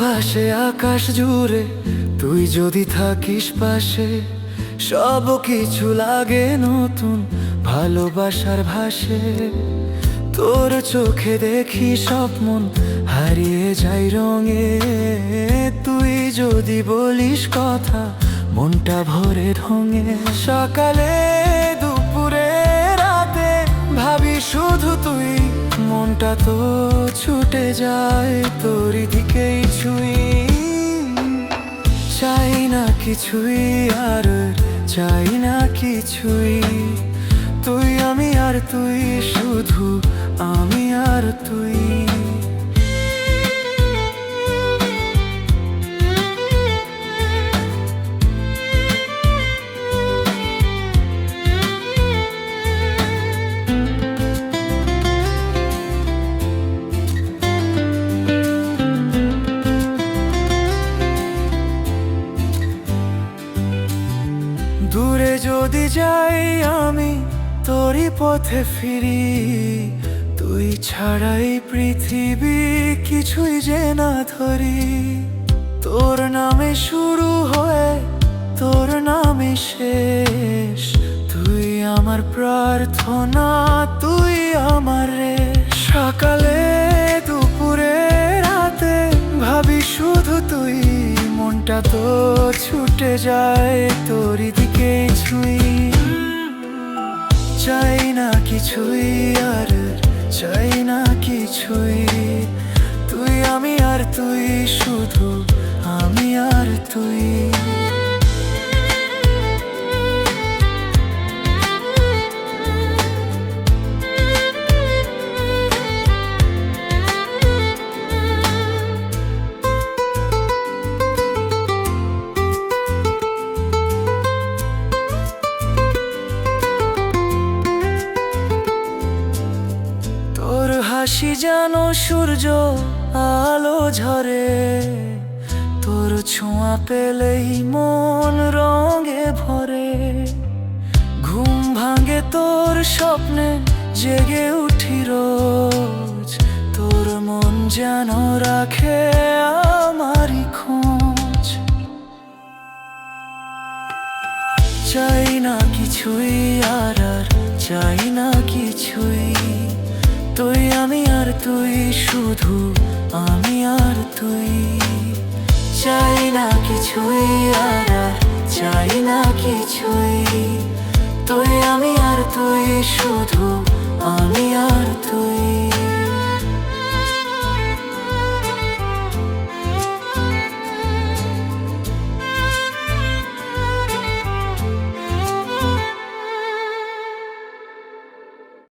ভাসে আকাশ জুড়ে, তুই যদি থাকিস পাশে, সব কিছু লাগে নতুন ভালোবাসার ভাসে। তোর চোখে দেখি স্বপ্ন হারিয়ে যাই রঙে, তুই যদি বলিস কথা মনটা ভরে ঢঙে। সকালে দুপুরে রাতে ভাবি শুধু তুই, মনটা তো ছুটে যায় তোর দিকেই ছুঁই। চাই না কিছুই আর চাই না কিছুই, তুই আমি আর তুই, শুধু আমি আর তুই। দূরে যদি যাই আমি তোরই পথে ফিরি, তুই ছাড়াই পৃথিবী কিছুই যে না ধরি। তোর নামে শুরু হয়ে তোর নামে শেষ, তুই আমার প্রার্থনা, তুই আমার রেশ। সকালে দুপুরে রাতে ভাবি শুধু তুই, মনটা তো ছুটে যায় তোর দিকে ছুঁই। চাই না কিছুই আর চাই না কিছুই, তুই আমি আর তুই, শুধু আমি আর তুই। তোর হাসি যেন সূর্য আলো ঝরে, তোর ছোঁয়া পেলেই মন রঙে ভরে। ঘুম ভাঙে তোর স্বপ্নে জেগে উঠি রোজ, তোর মন যেন রাখে আমারই খোঁজ। চাই না কিছুই আর চাই না কিছুই, তুই আমি আর তুই, শুধু আমি আর তুই। চাই না কিছুই আর চাই না কিছুই, তুই আমি আর তুই, শুধু আমি আর তুই।